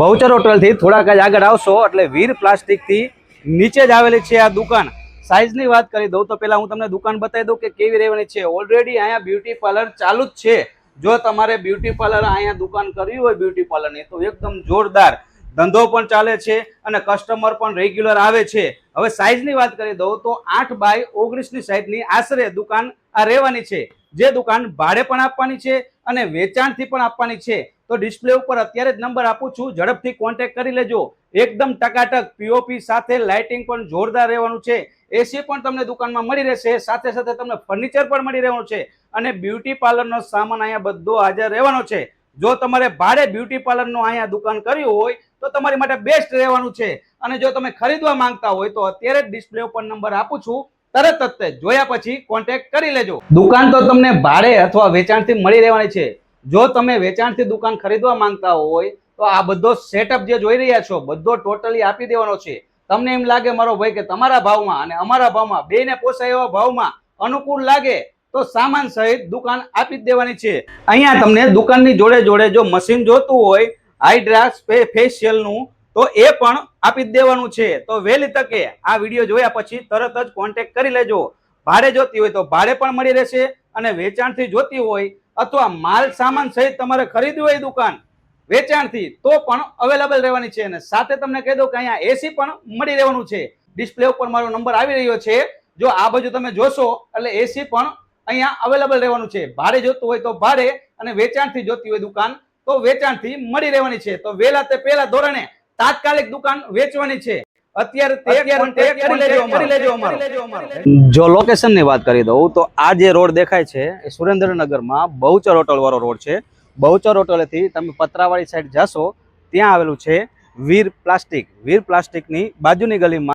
બહુચર હોટલથી થોડાક જ આગળ આવશો એટલે વીર પ્લાસ્ટિકથી નીચે જ આવેલી છે આ દુકાન. સાઇઝની વાત કરી દઉં તો પહેલા હું તમને દુકાન બતાવી દઉં કે કેવી રહેવાની છે. ઓલરેડી અહીંયા બ્યુટી પાર્લર ચાલુ જ છે. જો તમારે બ્યુટી પાર્લર અહીંયા દુકાન કરવી હોય બ્યુટી પાર્લરની તો એકદમ જોરદાર ધંધો પણ ચાલે છે અને કસ્ટમર પણ રેગ્યુલર આવે છે. હવે સાઇઝની વાત કરી દઉં તો 8 બાય 19ની સાઇઝની આશરે દુકાન આ રહેવાની છે. જે દુકાન ભાડે પણ આપવાની છે અને વેચાણથી પણ આપવાની છે. તો ડિસ્પ્લે ઉપર અત્યારે જ નંબર આપું છું, ઝડપથી કોન્ટેક્ટ કરી લેજો. એકદમ ટકાટક પીઓપી સાથે લાઇટિંગ પણ જોરદાર રહેવાનું છે. એસી પણ તમને દુકાનમાં મળી રહેશે, સાથે સાથે તમને ફર્નિચર પણ મળી રહેવાનું છે અને બ્યુટી પાર્લરનો સામાન અહીંયા બધો હાજર રહેવાનો છે. જો તમારે ભાડે બ્યુટી પાર્લરનો અહીંયા દુકાન કર્યું હોય તો તમારી માટે બેસ્ટ રહેવાનું છે. અને જો તમે ખરીદવા માંગતા હોય તો અત્યારે જ ડિસ્પ્લે ઉપર નંબર આપું છું, તરત જ જોયા પછી કોન્ટેક્ટ કરી લેજો. દુકાન તો તમને ભાડે અથવા વેચાણથી મળી રહેવાની છે. જો તમે વેચાણથી દુકાન ખરીદવા માંગતા હોય તો આ બધો સેટઅપ જે જોઈ રહ્યા છો બધો ટોટલી આપી દેવાનો છે. તમને એમ લાગે મારો ભાઈ કે તમારા ભાવમાં અને અમારા ભાવમાં બેને પોસાય એવા ભાવમાં અનુકૂળ લાગે તો સામાન સહિત દુકાન આપી જ દેવાની છે. અહીંયા તમને દુકાનની જોડે જોડે જો મશીન જોતું હોય હાઇડ્રા ફેશિયલનું તો એ પણ આપી જ દેવાનું છે. તો વહેલી તકે આ વિડીયો જોયા પછી તરત જ કોન્ટેક્ટ કરી લેજો. ભાડે જોતી હોય તો ભાડે પણ મળી રહેશે અને વેચાણથી જોતી હોય અથવા માલ સામાન સહિત તમારે ખરીદવું હોય દુકાન વેચાણથી તો પણ અવેલેબલ રહેવાની છે. અને સાથે તમને કહી દઉં કે અહીંયા એસી પણ મળી રહેવાનું છે. ડિસ્પ્લે ઉપર મારો નંબર આવી રહ્યો છે. જો આ બાજુ તમે જોશો એટલે એસી પણ અહીંયા અવેલેબલ રહેવાનું છે. ભાડે જોતું હોય તો ભાડે અને વેચાણથી જોતી હોય દુકાન તો વેચાણથી મળી રહેવાની છે. તો વહેલા તે પહેલા ધોરણે તાત્કાલિક દુકાન વેચવાની છે. જો લોકેશન ની વાત કરી દઉં તો આ જે રોડ દેખાય છે એ સુરેન્દ્રનગરમાં બહુચર હોટલ વાળો રોડ છે. બહુચર હોટલ થી તમે પતરાવાળી સાઈડ જશો ત્યાં આવેલું છે વીર પ્લાસ્ટિક. વીર પ્લાસ્ટિકની બાજુની ગલીમાં